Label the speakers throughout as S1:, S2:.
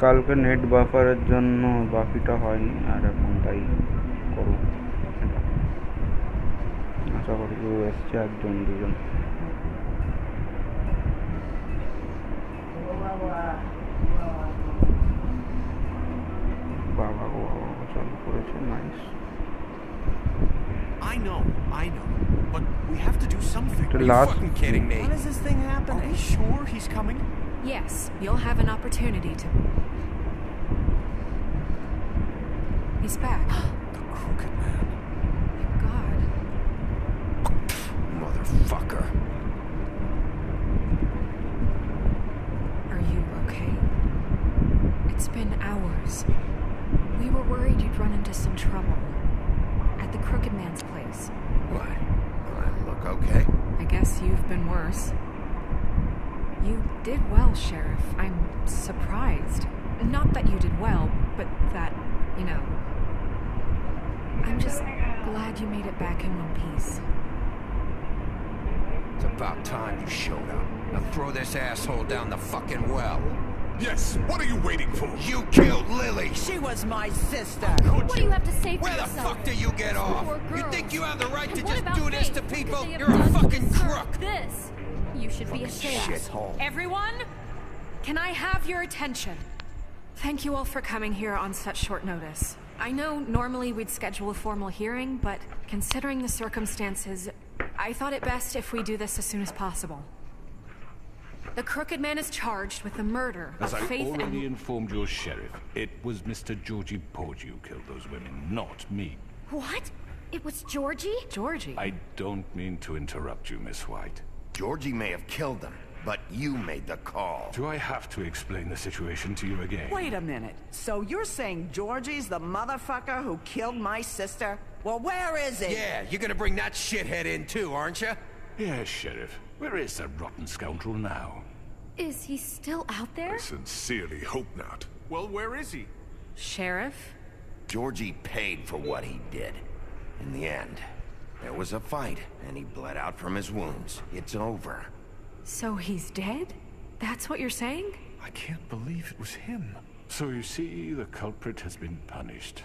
S1: কালকে নেট বাফারের জন্য বাকিটা হয়নি, আর এখন তাই করব। আশা করি কেউ এসছে, একজন দুজন। বাবা গো বাবা চালু করেছে, nice.
S2: I know, but we have to do something.
S1: The
S2: Are you
S1: last
S2: fucking kidding me?
S3: When is this thing happening?
S2: Are we sure he's coming?
S4: Yes, you'll have an opportunity to... He's back.
S2: The Crooked Man.
S4: Thank God.
S2: Motherfucker.
S4: Are you okay? It's been hours. We were worried you'd run into some trouble. At the Crooked Man's place.
S2: What? I look okay?
S4: I guess you've been worse. You did well, Sheriff. I'm surprised. Not that you did well, but that, you know... I'm just glad you made it back in one piece.
S2: It's about time you showed up. Now throw this asshole down the fucking well.
S5: Yes, what are you waiting for?
S2: You killed Lily!
S3: She was my sister.
S6: What do you have to say for
S2: Where the
S6: yourself?
S2: fuck do you get off?
S6: Poor
S2: You
S6: girls.
S2: think you have the right
S6: And
S2: to
S6: what
S2: just
S6: about
S2: do this
S6: Faith?
S2: to people?
S6: Because they have
S2: You're a
S6: done to
S2: fucking
S6: deserve
S2: crook!
S6: This. You should be ashamed.
S2: Shithole.
S4: Everyone, can I have your attention? Thank you all for coming here on such short notice. I know normally we'd schedule a formal hearing, but considering the circumstances, I thought it best if we do this as soon as possible. The Crooked Man is charged with the murder
S5: As
S4: of
S5: I
S4: Faith
S5: already
S4: and...
S5: informed your sheriff, it was Mr. Georgie Porgy who killed those women, not me.
S6: What? It was Georgie?
S4: Georgie?
S5: I don't mean to interrupt you, Miss White.
S2: Georgie may have killed them, but you made the call.
S5: Do I have to explain the situation to you again?
S3: Wait a minute. So you're saying Georgie's the motherfucker who killed my sister? Well, where is he?
S2: Yeah, you're gonna bring that shithead in too, aren't you?
S5: Yes, Sheriff. Where is that rotten scoundrel now?
S6: Is he still out there?
S5: I sincerely hope not. Well, where is he?
S4: Sheriff?
S2: Georgie paid for what he did. In the end, there was a fight, and he bled out from his wounds. It's over.
S4: So he's dead? That's what you're saying?
S5: I can't believe it was him. So you see, the culprit has been punished.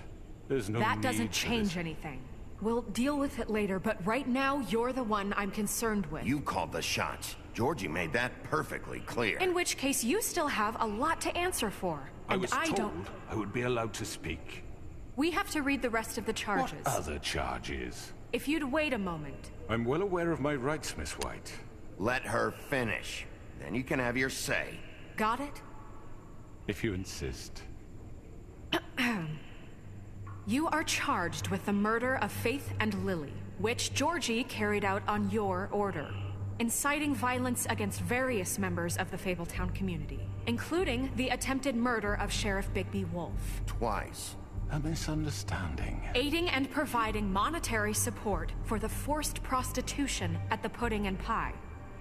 S5: There's no
S4: That doesn't
S5: need for
S4: change
S5: this.
S4: anything. We'll deal with it later, but right now, you're the one I'm concerned with.
S2: You called the shots. Georgie made that perfectly clear.
S4: In which case, you still have a lot to answer for.
S5: I
S4: And
S5: was told I would be allowed to speak.
S4: We have to read the rest of the charges.
S5: What other charges?
S4: If you'd wait a moment.
S5: I'm well aware of my rights, Miss White.
S2: Let her finish. Then you can have your say.
S4: Got it?
S5: If you insist.
S4: You are charged with the murder of Faith and Lily, which Georgie carried out on your order, inciting violence against various members of the Fabletown community, including the attempted murder of Sheriff Bigby Wolf.
S2: Twice.
S5: A misunderstanding.
S4: Aiding and providing monetary support for the forced prostitution at the Pudding and Pie.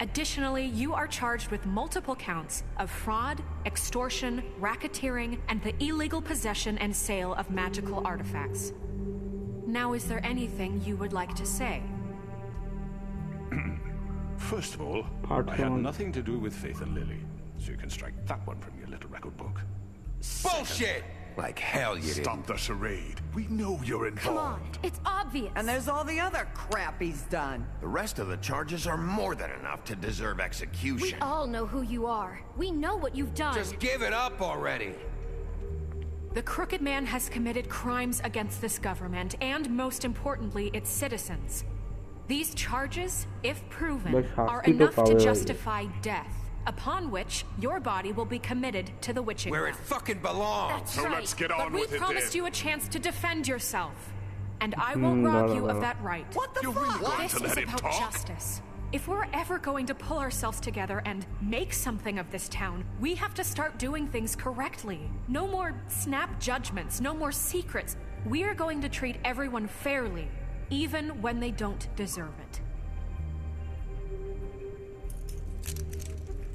S4: Additionally, you are charged with multiple counts of fraud, extortion, racketeering, and the illegal possession and sale of magical artifacts. Now, is there anything you would like to say?
S5: First of all, I had nothing to do with Faith and Lily, so you can strike that one from your little record book.
S2: Bullshit! Like hell you didn't.
S5: Stop the charade. We know you're
S6: Come on.
S5: involved.
S6: It's obvious.
S3: And there's all the other crap he's done.
S2: The rest of the charges are more than enough to deserve
S6: We
S2: execution.
S6: all know who you are. We know what you've done.
S2: Just give it up already.
S4: The Crooked Man has committed crimes against this government and, most importantly, its citizens. These charges, if proven, are enough to justify death, upon which your body will be committed to the witching
S2: Where it
S4: well.
S2: fucking belongs.
S6: That's
S5: So
S6: right.
S5: let's get
S4: But
S5: on
S4: we
S5: with it
S4: promised
S5: then.
S4: you a chance to defend yourself, and I won't rob you of that right.
S3: What the
S5: You
S3: fuck?
S5: really want
S4: This
S5: to
S4: is
S5: let him
S4: about
S5: talk?
S4: justice. If we're ever going to pull ourselves together and make something of this town, we have to start doing things correctly. No more snap judgments, no more secrets. We are going to treat everyone fairly, even when they don't deserve it.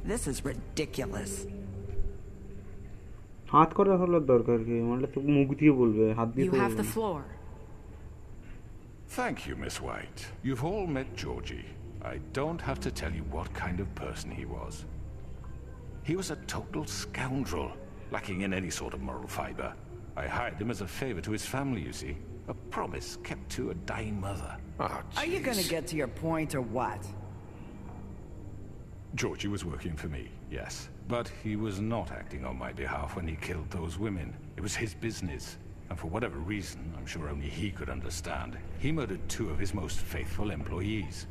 S3: This is ridiculous.
S1: হাত করা হলো দরকার কি, মানে তো মুখ দিয়ে বলবে, হাত দিয়ে
S4: You
S1: তো
S4: have
S1: বলবে
S4: the
S1: না।
S4: floor.
S5: Thank you, Miss White. You've all met Georgie. I don't have to tell you what kind of person he was. He was a total scoundrel, lacking in any sort of moral fiber. I hired him as a favor to his family, you see. A promise kept to a dying mother.
S2: Oh,
S3: Are you gonna get to your point or what?
S5: Georgie was working for me, yes. But he was not acting on my behalf when he killed those women. It was his business. And for whatever reason, I'm sure only he could understand, he murdered 2 of his most faithful employees.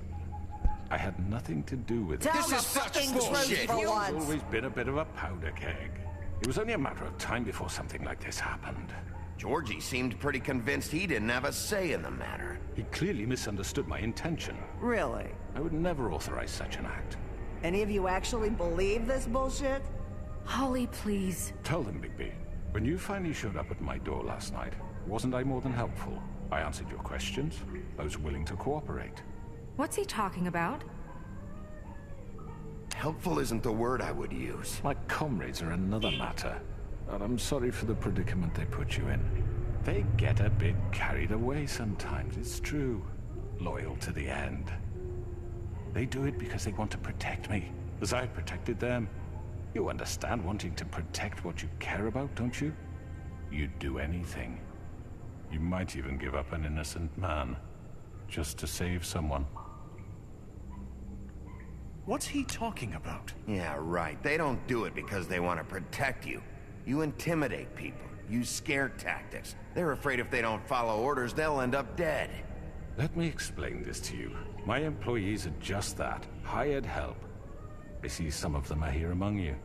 S5: I had nothing to do with it.
S3: Tell the fucking truth for
S5: He's
S3: once.
S5: always been a bit of a powder keg. It was only a matter of time before something like this happened.
S2: Georgie seemed pretty convinced he didn't have a say in the matter.
S5: He clearly misunderstood my intention.
S3: Really?
S5: I would never authorize such an act.
S3: Any of you actually believe this bullshit?
S4: Holly, please.
S5: Tell them, Bigby. When you finally showed up at my door last night, wasn't I more than helpful? I answered your questions. I was willing to cooperate.
S4: What's he talking about?
S2: Helpful isn't the word I would use.
S5: My comrades are another matter. And I'm sorry for the predicament they put you in. They get a bit carried away sometimes, it's true. Loyal to the end. They do it because they want to protect me, as I protected them. You understand wanting to protect what you care about, don't you? You'd do anything. You might even give up an innocent man, just to save someone.
S7: What's he talking about?
S2: Yeah, right. They don't do it because they want to protect you. You intimidate people, use scare tactics. They're afraid if they don't follow orders, they'll end up dead.
S5: Let me explain this to you. My employees are just that, hired help. I see some of them are here among you.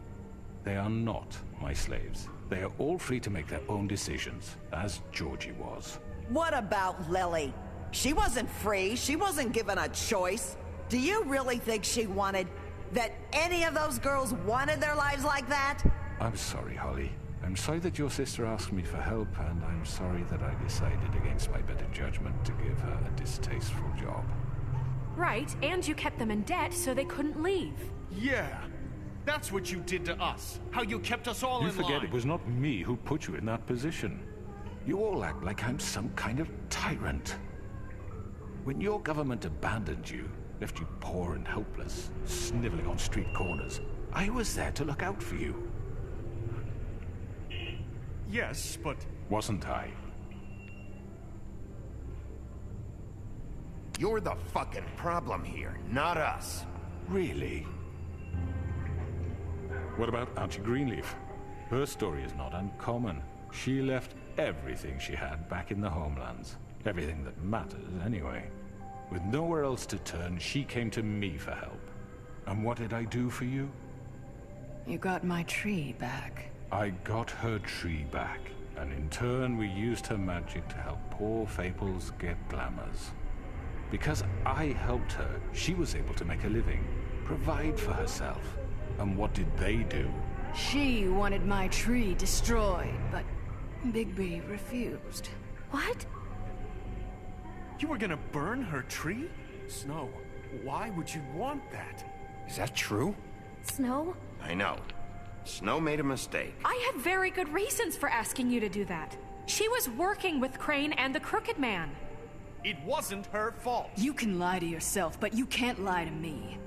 S5: They are not my slaves. They are all free to make their own decisions, as Georgie was.
S3: What about Lily? She wasn't free. She wasn't given a choice. Do you really think she wanted... that any of those girls wanted their lives like that?
S5: I'm sorry, Holly. I'm sorry that your sister asked me for help, and I'm sorry that I decided against my better judgment to give her a distasteful job.
S4: Right, and you kept them in debt so they couldn't leave.
S7: Yeah, that's what you did to us. How you kept us all
S5: You
S7: in
S5: forget
S7: line.
S5: it was not me who put you in that position. You all act like I'm some kind of tyrant. When your government abandoned you, left you poor and helpless, sniveling on street corners, I was there to look out for you.
S7: Yes, but...
S5: Wasn't I?
S2: You're the fucking problem here, not us.
S5: Really? What about Auntie Greenleaf? Her story is not uncommon. She left everything she had back in the homelands. Everything that matters, anyway. With nowhere else to turn, she came to me for help. And what did I do for you?
S8: You got my tree back.
S5: I got her tree back, and in turn we used her magic to help poor Fables get glamours. Because I helped her, she was able to make a living, provide for herself. And what did they do?
S8: She wanted my tree destroyed, but Bigby refused.
S6: What?
S7: You were gonna burn her tree? Snow, why would you want that?
S2: Is that true?
S6: Snow?
S2: I know. Snow made a mistake.
S4: I had very good reasons for asking you to do that. She was working with Crane and the Crooked Man.
S7: It wasn't her fault.
S8: You can lie to yourself, but you can't lie to me.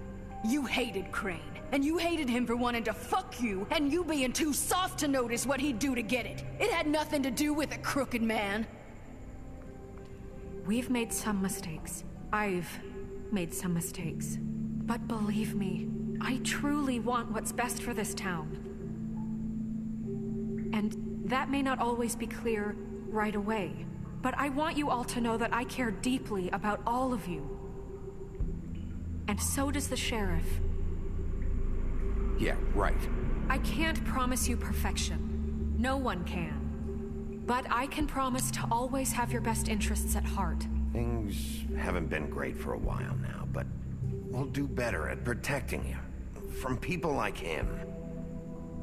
S8: You hated Crane, and you hated him for wanting to fuck you, and you being too soft to notice what he'd do to get it. It had nothing to do with a Crooked Man.
S4: We've made some mistakes. I've made some mistakes. But believe me, I truly want what's best for this town. And that may not always be clear right away, but I want you all to know that I care deeply about all of you. And so does the sheriff.
S2: Yeah, right.
S4: I can't promise you perfection. No one can. But I can promise to always have your best interests at heart.
S2: Things haven't been great for a while now, but we'll do better at protecting you. From people like him.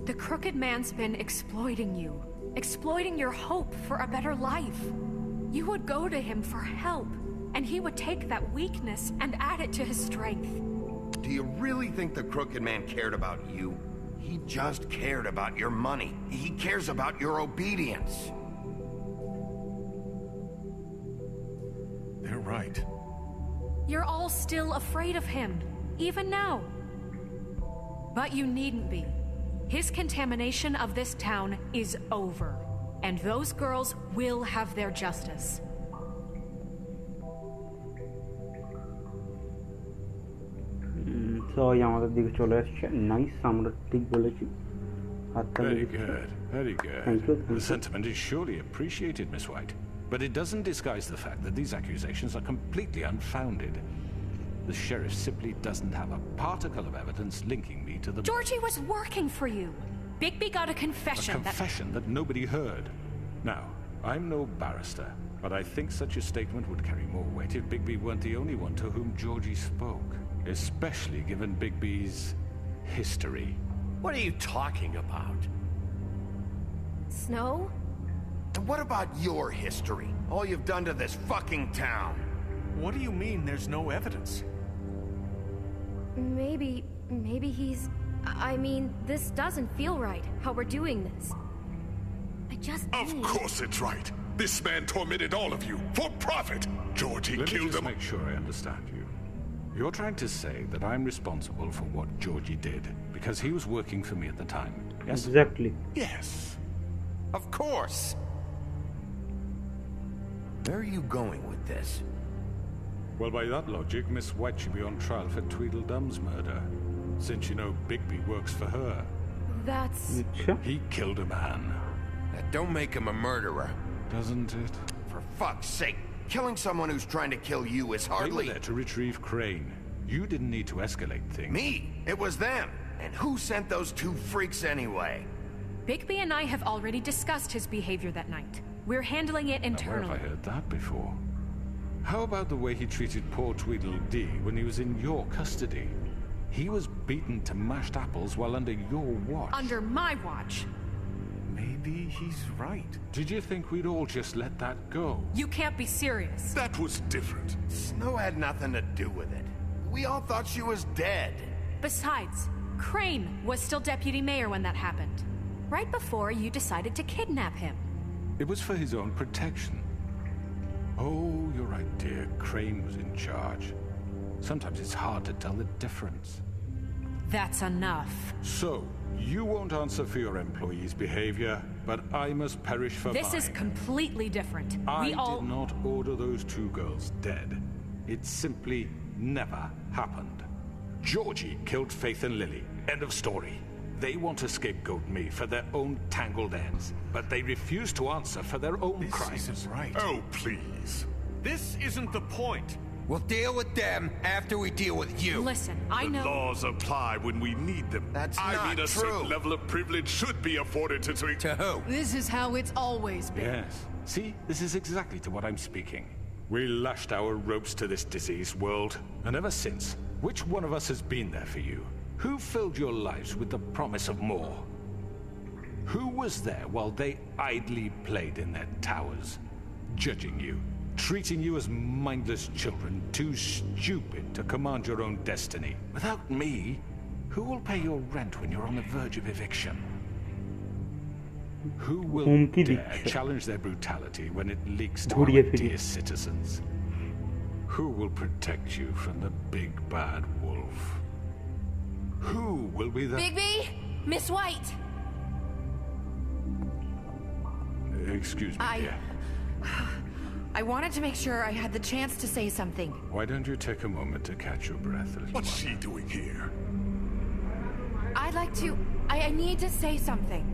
S4: The Crooked Man's been exploiting you. Exploiting your hope for a better life. You would go to him for help, and he would take that weakness and add it to his strength.
S2: Do you really think the Crooked Man cared about you? He just cared about your money. He cares about your obedience.
S7: They're right.
S4: You're all still afraid of him, even now. But you needn't be. His contamination of this town is over, and those girls will have their justice.
S1: So আমাদের দিকে চলে আসছে nice আমরা ঠিক বলেছি
S5: Very good, very good.
S1: Thank you.
S5: The sentiment is surely appreciated, Miss White. But it doesn't disguise the fact that these accusations are completely unfounded. The sheriff simply doesn't have a particle of evidence linking me to the...
S4: Georgie was working for you. Bigby got a confession.
S5: A confession that nobody heard. Now, I'm no barrister, but I think such a statement would carry more weight if Bigby weren't the only one to whom Georgie spoke. Especially given Bigby's history.
S2: What are you talking about?
S6: Snow?
S2: And what about your history? All you've done to this fucking town?
S7: What do you mean there's no evidence?
S6: Maybe he's... I mean, this doesn't feel right, how we're doing this. I just
S9: Of course it's right. This man tormented all of you for profit. Georgie
S5: Let me
S9: killed
S5: just
S9: them.
S5: make sure I understand you. You're trying to say that I'm responsible for what Georgie did because he was working for me at the time, yes?
S1: Exactly.
S9: Yes.
S2: Of course. Where are you going with this?
S5: Well, by that logic, Miss White should be on trial for Tweedledum's murder, since you know Bigby works for her.
S6: That's...
S5: He killed a man.
S2: That don't make him a murderer.
S5: Doesn't it?
S2: For fuck's sake, killing someone who's trying to kill you is
S5: They were
S2: hardly...
S5: there to retrieve Crane. You didn't need to escalate things.
S2: Me? It was them. And who sent those two freaks anyway?
S4: Bigby and I have already discussed his behavior that night. We're handling it
S5: Now, where
S4: internally.
S5: have I heard that before? How about the way he treated poor Tweedledee when he was in your custody? He was beaten to mashed apples while under your watch.
S4: Under my watch.
S7: Maybe he's right.
S5: Did you think we'd all just let that go?
S4: You can't be serious.
S9: That was different.
S2: Snow had nothing to do with it. We all thought she was dead.
S4: Besides, Crane was still deputy mayor when that happened. Right before you decided to kidnap him.
S5: It was for his own protection. Oh, you're right, dear. Crane was in charge. Sometimes it's hard to tell the difference.
S4: That's enough.
S5: So, you won't answer for your employees' behavior, but I must perish for
S4: This
S5: mine.
S4: is completely different.
S5: I
S4: We all...
S5: did not order those two girls dead. It simply never happened. Georgie killed Faith and Lily. End of story. They want to scapegoat me for their own tangled ends, but they refuse to answer for their own
S7: This
S5: crimes.
S7: isn't right.
S9: Oh, please.
S7: This isn't the point.
S2: We'll deal with them after we deal with you.
S4: Listen, I
S9: The
S4: know...
S9: laws apply when we need them.
S2: That's
S9: I
S2: not
S9: mean, a
S2: true.
S9: certain level of privilege should be afforded to...
S2: To who?
S8: This is how it's always been.
S5: Yes. See, this is exactly to what I'm speaking. We lashed our ropes to this diseased world, and ever since, which one of us has been there for you? Who filled your lives with the promise of more? Who was there while they idly played in their towers, judging you, treating you as mindless children, too stupid to command your own destiny? Without me, who will pay your rent when you're on the verge of eviction? Who will
S1: হুমকি
S5: dare
S1: দিচ্ছে।
S5: challenge their brutality when it leaks to
S1: ঘুরিয়ে
S5: our
S1: ফিরিয়ে।
S5: dear citizens? Who will protect you from the big bad wolf? Who will be the...
S6: Bigby? Miss White!
S5: Excuse me, dear.
S10: I wanted to make sure I had the chance to say something.
S5: Why don't you take a moment to catch your breath a little
S9: What's
S5: while?
S9: she doing here?
S10: I'd like to... I need to say something.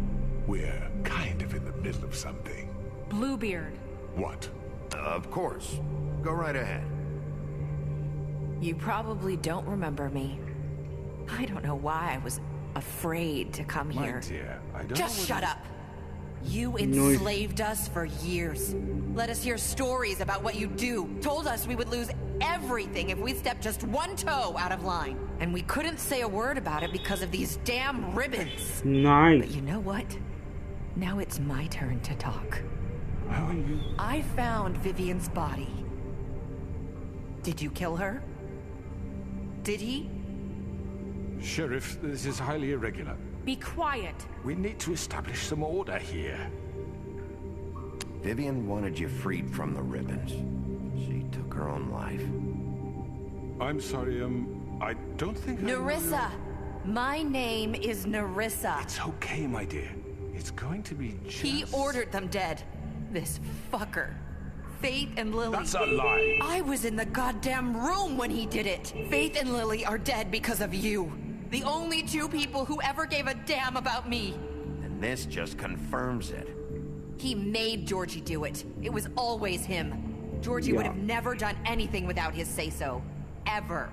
S9: We're kind of in the middle of something.
S4: Bluebeard.
S9: What?
S2: Of course. Go right ahead.
S10: You probably don't remember me. I don't know why I was afraid to come
S5: My
S10: here.
S5: dear, I don't
S10: Just
S5: know
S10: shut
S5: whether-
S10: up. You enslaved us for years. Let us hear stories about what you do. Told us we would lose everything if we stepped just one toe out of line. And we couldn't say a word about it because of these damn ribbons.
S1: Nice.
S10: But you know what? Now it's my turn to talk.
S5: How are you?
S10: I found Vivian's body. Did you kill her? Did he?
S5: Sheriff, this is highly irregular.
S4: Be quiet.
S5: We need to establish some order here.
S2: Vivian wanted you freed from the ribbons. She took her own life.
S5: I'm sorry, I don't think I know
S10: Nerissa! My name is Nerissa.
S5: It's okay, my dear. It's going to be just...
S10: He ordered them dead. This fucker. Faith and Lily.
S5: That's a lie.
S10: I was in the goddamn room when he did it. Faith and Lily are dead because of you. The only two people who ever gave a damn about me.
S2: And this just confirms it.
S10: He made Georgie do it. It was always him. Georgie would have never done anything without his say-so. Ever.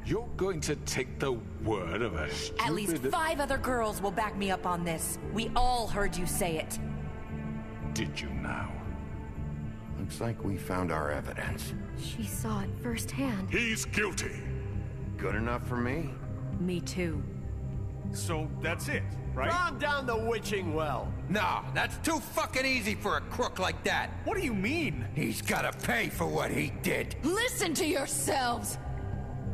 S5: You're going to take the word of a stupid...
S10: At least 5 other girls will back me up on this. We all heard you say it.
S5: Did you now?
S2: Looks like we found our evidence.
S6: She saw it firsthand.
S9: He's guilty.
S2: Good enough for me?
S4: Me too.
S7: So that's it, right?
S11: Calm down the witching well.
S12: No, that's too fucking easy for a crook like that.
S7: What do you mean?
S12: He's gotta pay for what he did.
S8: Listen to yourselves!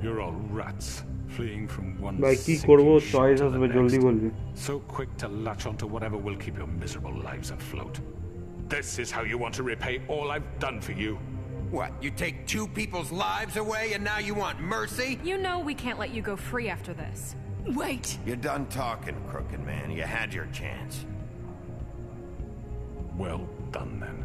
S5: You're all rats, fleeing from one
S1: ভাই কি
S5: sick
S1: করব
S5: shit
S1: choice
S5: to the
S1: আসবে
S5: next.
S1: জলদি বলবি
S5: So quick to latch onto whatever will keep your miserable lives afloat. This is how you want to repay all I've done for you.
S12: What, you take 2 people's lives away and now you want mercy?
S4: You know we can't let you go free after this.
S8: Wait!
S2: You're done talking, crooked man. You had your chance.
S5: Well done, then.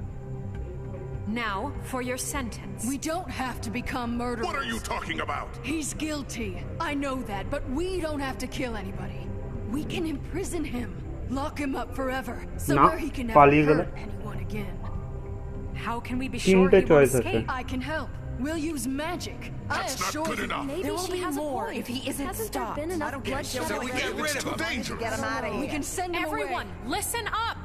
S4: Now, for your sentence.
S8: We don't have to become murderers.
S9: What are you talking about?
S8: He's guilty. I know that, but we don't have to kill anybody. We can imprison him. Lock him up forever. Somewhere he can never hurt anyone again.
S4: How can we be sure he won't escape?
S8: I can help. We'll use magic.
S9: That's not good enough.
S6: Maybe
S10: There will
S6: she
S10: be
S6: has
S10: more
S6: a point.
S10: if he isn't
S6: Hasn't
S10: stopped.
S6: there been enough bloodshed
S12: So we get rid of him.
S9: Dangerous.
S3: Get him out of here.
S8: We can send him
S4: Everyone,
S8: away.
S4: listen up!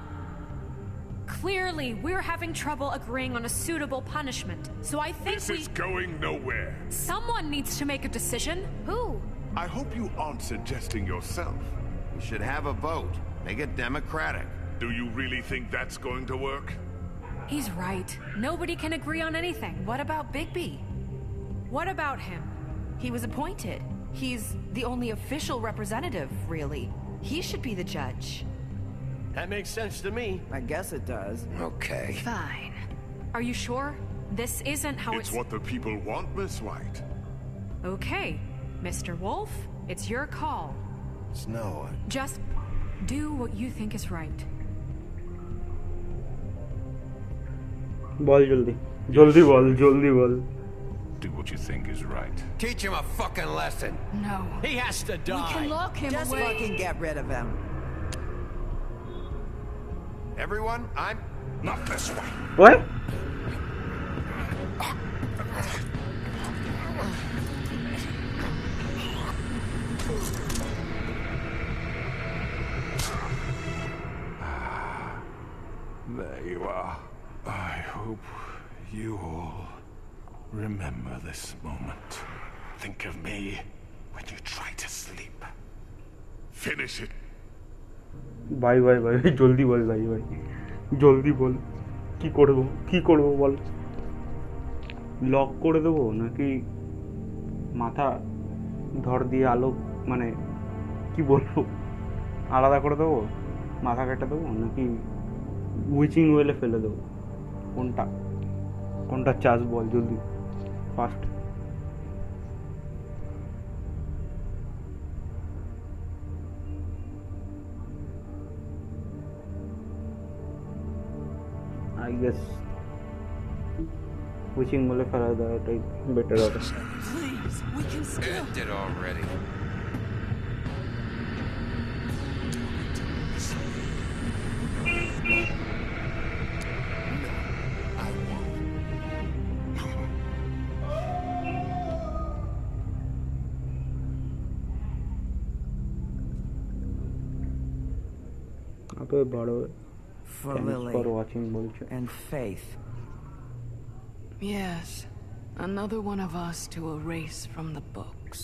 S4: Clearly, we're having trouble agreeing on a suitable punishment. So I think
S9: This is going nowhere.
S4: someone needs to make a decision.
S6: Who?
S9: I hope you aren't suggesting yourself.
S2: We should have a vote. Make it democratic.
S9: Do you really think that's going to work?
S4: He's right. Nobody can agree on anything.
S10: What about Bigby?
S4: What about him?
S10: He was appointed. He's the only official representative, really. He should be the judge.
S11: That makes sense to me.
S3: I guess it does.
S12: Okay.
S8: Fine.
S4: Are you sure? This isn't how
S9: It's what the people want, Miss White.
S4: Okay, Mr. Wolf, it's your call.
S2: Snow.
S4: Just do what you think is right.
S1: বল জলদি জলদি বল জলদি বল
S5: Do what you think is right.
S12: Teach him a fucking lesson.
S8: No.
S11: He has to die.
S8: We can lock him
S3: Just
S8: away.
S3: fucking get rid of him.
S2: Everyone, I'm...
S9: Not this way.
S1: What?
S5: There you are. I hope you all remember this moment. Think of me when you try to sleep.
S9: Finish it.
S1: Bye bye bye জলদি বল ভাই ভাই জলদি বল কি করব বল lock করে দেবো নাকি মাথা ধর দিয়ে আলো মানে কি বলবো আলাদা করে দেবো মাথা কেটে দেবো নাকি উইচিং ওয়েলে ফেলে দেবো কোনটা চাস বল জলদি fast I guess wishing mole fela deওয়াটাই বেটার হবে
S8: Please, we can still.
S12: It did already.
S1: আপে বড়
S3: For
S1: Thanks
S3: Lily
S1: for watching বলছো
S3: and Faith.
S8: Yes, another one of us to erase from the books.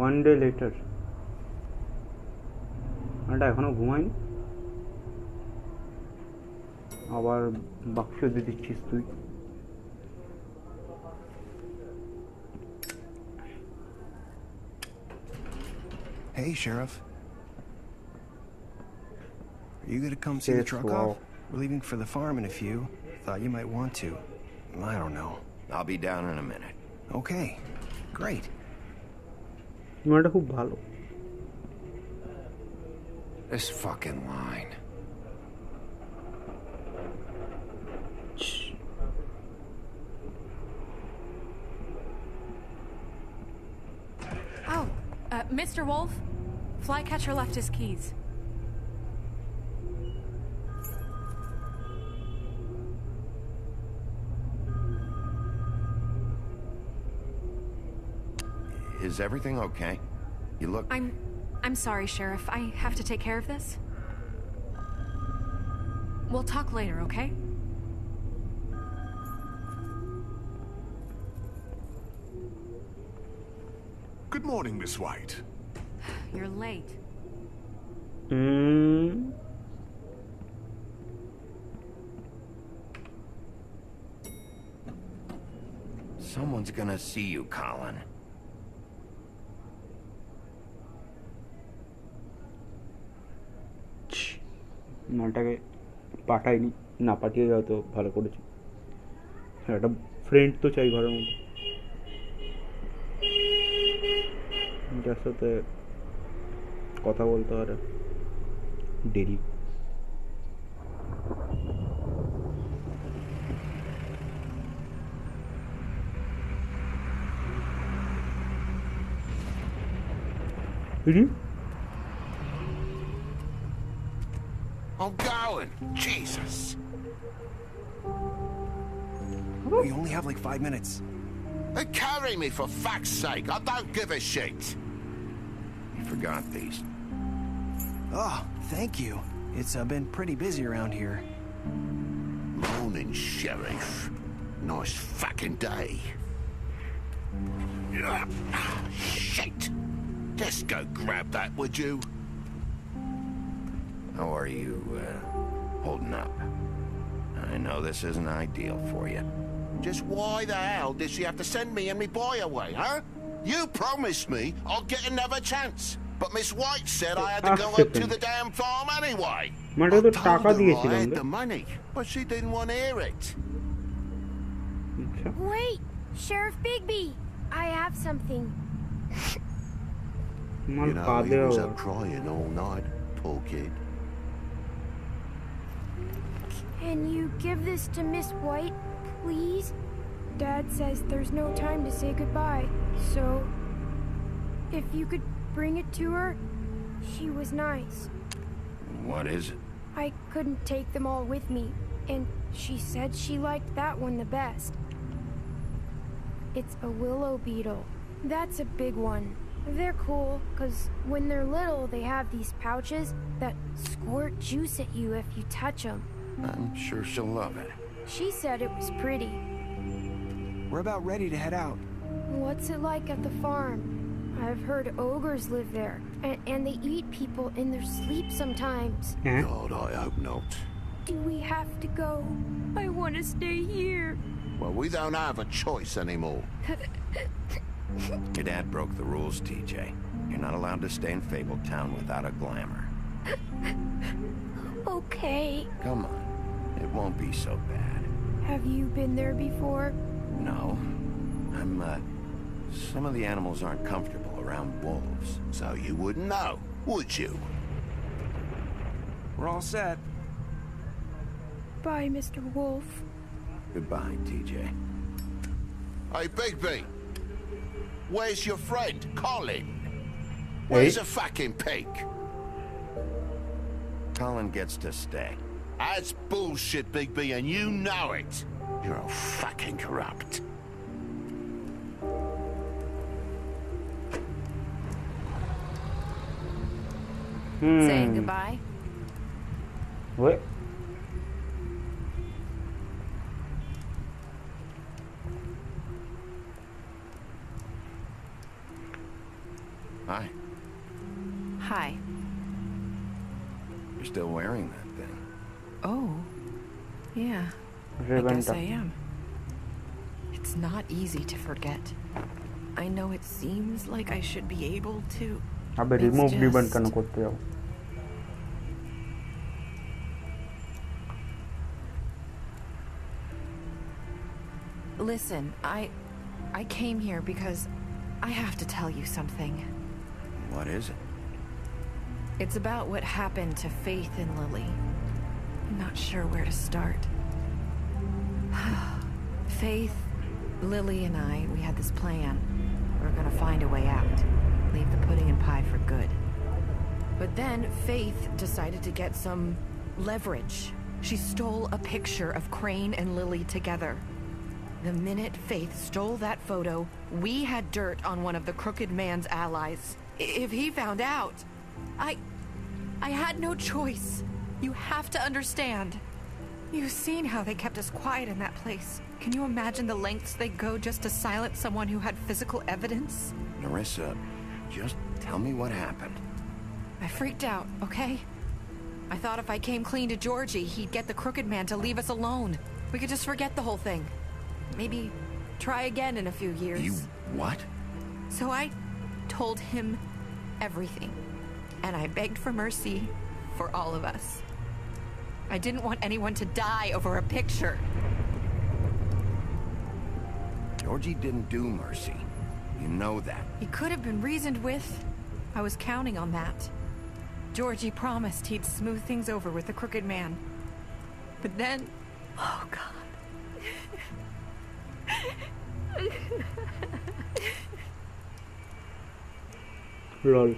S1: One day later. এটা এখনো ঘুমাইনি আবার বাক্স দিয়ে দিচ্ছিস তুই
S13: Hey, Sheriff. Are you gonna come see the truck off? We're leaving for the farm in a few. Thought you might want to. I don't know.
S2: I'll be down in a minute.
S13: Okay, great.
S2: This fucking line.
S4: Oh, Mr. Wolf, Flycatcher left his keys.
S2: Is everything okay? You look...
S4: I'm sorry, Sheriff. I have to take care of this. We'll talk later, okay?
S9: Good morning, Miss White.
S4: You're late.
S2: Someone's gonna see you, Colin.
S1: মালটাকে পাঠায়নি, না পাঠিয়ে হয়তো ভালো করেছি। একটা friend তো চাই ঘরের মধ্যে, যার সাথে কথা বলতে পারে daily.
S12: I'm going. Jesus.
S13: We only have like 5 minutes.
S12: They carry me for fuck's sake. I don't give a shit.
S2: You forgot these.
S13: Oh, thank you. It's been pretty busy around here.
S12: Morning, Sheriff. Nice fucking day. Shit. Just go grab that, would you?
S2: How are you, holding up? I know this isn't ideal for you.
S12: Just why the hell did she have to send me and me boy away, huh? You promised me I'll get another chance. But Miss White said I had to go up to the damn farm anyway. I told her I had the money, but she didn't want to hear it.
S14: Wait, Sheriff Bigby, I have something.
S12: You know, he was up crying all night, poor kid.
S14: Can you give this to Miss White, please? Dad says there's no time to say goodbye, so if you could bring it to her, she was nice.
S2: What is it?
S14: I couldn't take them all with me, and she said she liked that one the best. It's a willow beetle. That's a big one. They're cool, because when they're little, they have these pouches that squirt juice at you if you touch them.
S2: I'm sure she'll love it.
S14: She said it was pretty.
S13: We're about ready to head out.
S14: What's it like at the farm? I've heard ogres live there, and they eat people in their sleep sometimes.
S12: God, I hope not.
S14: Do we have to go? I want to stay here.
S12: Well, we don't have a choice anymore.
S2: Your dad broke the rules, TJ. You're not allowed to stay in Fabletown without a glamour.
S14: Okay.
S2: Come on. It won't be so bad.
S14: Have you been there before?
S2: No. Some of the animals aren't comfortable around wolves.
S12: So you wouldn't know, would you?
S13: We're all set.
S14: Bye, Mr. Wolf.
S2: Goodbye, TJ.
S12: Hey, Bigby. Where's your friend, Colin? Where's a fucking pig?
S2: Colin gets to stay.
S12: That's bullshit, Bigby, and you know it. You're all fucking corrupt.
S8: Saying goodbye?
S1: What?
S2: Hi.
S10: Hi.
S2: You're still wearing that thing.
S10: Oh. Yeah. I guess I am. It's not easy to forget. I know it seems like I should be able to
S1: अबे remove भी बंद करना करते हो.
S10: Listen, I came here because I have to tell you something.
S2: What is it?
S10: It's about what happened to Faith and Lily. I'm not sure where to start. Faith, Lily, and I, we had this plan. We were gonna find a way out. Leave the pudding and pie for good. But then Faith decided to get some leverage. She stole a picture of Crane and Lily together. The minute Faith stole that photo, we had dirt on one of the Crooked Man's allies. If he found out, I had no choice. You have to understand. You've seen how they kept us quiet in that place. Can you imagine the lengths they'd go just to silence someone who had physical evidence?
S2: Nerissa, just tell me what happened.
S10: I freaked out, okay? I thought if I came clean to Georgie, he'd get the Crooked Man to leave us alone. We could just forget the whole thing. Maybe try again in a few years.
S2: You what?
S10: So I told him everything. And I begged for mercy for all of us. I didn't want anyone to die over a picture.
S2: Georgie didn't do mercy. You know that.
S10: He could have been reasoned with. I was counting on that. Georgie promised he'd smooth things over with the Crooked Man. But then... Oh, God.
S1: Lol.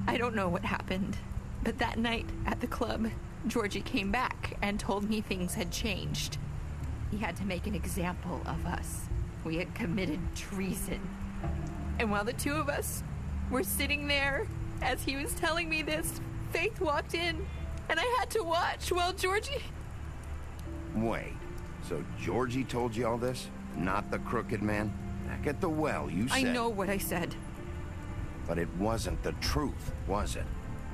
S10: I don't know what happened, but that night at the club, Georgie came back and told me things had changed. He had to make an example of us. We had committed treason. And while the two of us were sitting there, as he was telling me this, Faith walked in, and I had to watch while Georgie...
S2: Wait, so Georgie told you all this? Not the Crooked Man? Back at the well, you said...
S10: I know what I said.
S2: But it wasn't the truth, was it?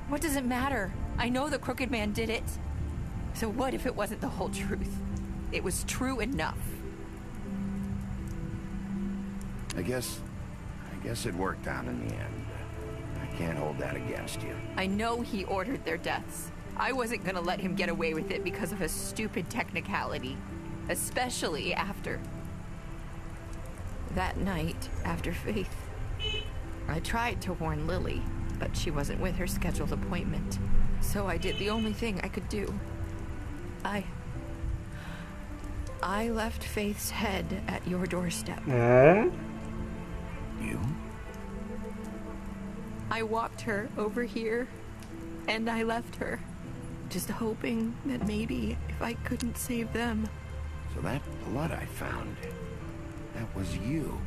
S10: What does it matter? I know the Crooked Man did it. So what if it wasn't the whole truth? It was true enough.
S2: I guess it worked out in the end. I can't hold that against you.
S10: I know he ordered their deaths. I wasn't gonna let him get away with it because of a stupid technicality. Especially after... that night, after Faith. I tried to warn Lily, but she wasn't with her scheduled appointment. So I did the only thing I could do. I left Faith's head at your doorstep.
S2: You?
S10: I walked her over here, and I left her. Just hoping that maybe if I couldn't save them.
S2: So that blood I found, that was you.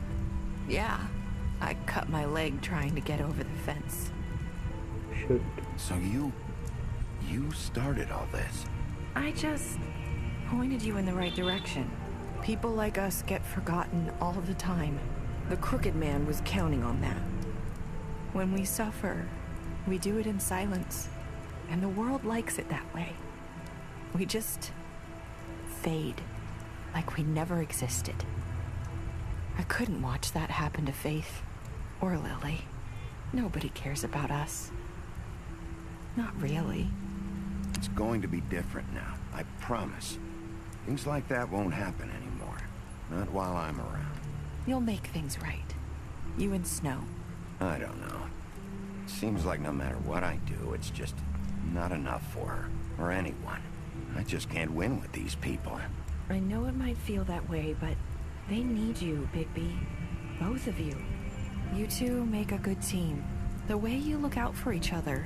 S10: Yeah. I cut my leg trying to get over the fence.
S1: Shit.
S2: So you started all this?
S10: I just pointed you in the right direction. People like us get forgotten all the time. The Crooked Man was counting on that. When we suffer, we do it in silence. And the world likes it that way. We just fade, like we never existed. I couldn't watch that happen to Faith. Or Lily. Nobody cares about us. Not really.
S2: It's going to be different now, I promise. Things like that won't happen anymore. Not while I'm around.
S10: You'll make things right. You and Snow.
S2: I don't know. It seems like no matter what I do, it's just not enough for her. Or anyone. I just can't win with these people.
S10: I know it might feel that way, but they need you, Bigby. Both of you. You two make a good team. The way you look out for each other.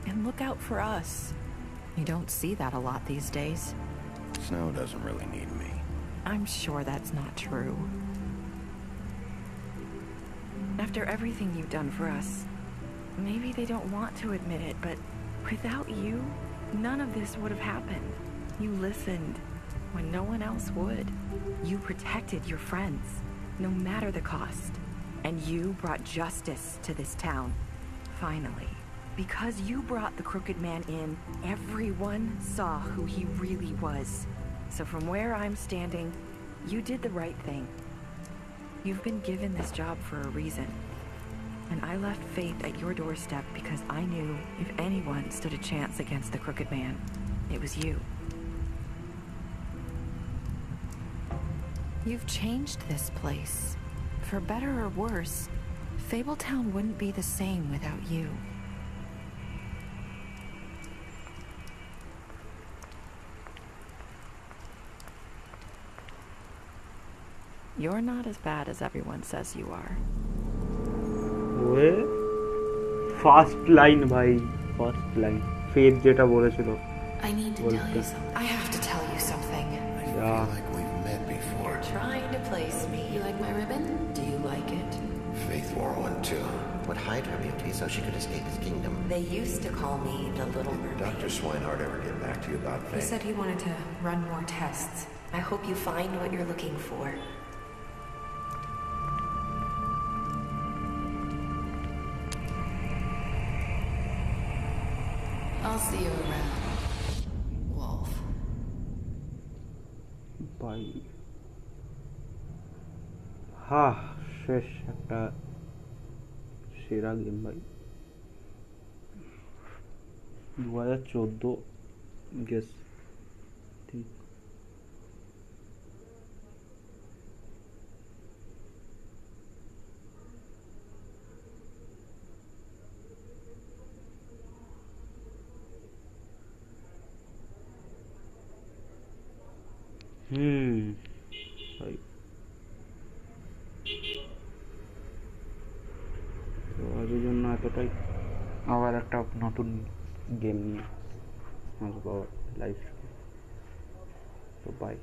S10: And look out for us. You don't see that a lot these days.
S2: Snow doesn't really need me.
S10: I'm sure that's not true. After everything you've done for us, maybe they don't want to admit it, but without you, none of this would have happened. You listened when no one else would. You protected your friends, no matter the cost. And you brought justice to this town. Finally. Because you brought the Crooked Man in, everyone saw who he really was. So from where I'm standing, you did the right thing.
S15: You've been given this job for a reason. And I left Faith at your doorstep because I knew if anyone stood a chance against the Crooked Man, it was you. You've changed this place. For better or worse, Fabletown wouldn't be the same without you. You're not as bad as everyone says you are.
S1: First line, bhai. First line. Faith jeta bolechilo.
S16: I need to tell you something. I have to tell you something.
S2: I feel like we've met before.
S16: You're trying to place me. You like my ribbon? Do you like it?
S2: Faith wore one too.
S17: Would hide her beauty so she could escape his kingdom.
S16: They used to call me the Little Mermaid.
S2: Dr. Swinehart ever get back to you about Faith?
S16: He said he wanted to run more tests. I hope you find what you're looking for. I'll see you around, Wolf.
S1: Bye. হ্যাঁ শেষ একটা সেরা game ভাই 2014 guess ঠিক ভাই তো আজের জন্য এতটাই আবার একটা নতুন গেম নিয়ে আসবো লাইভ তো বাই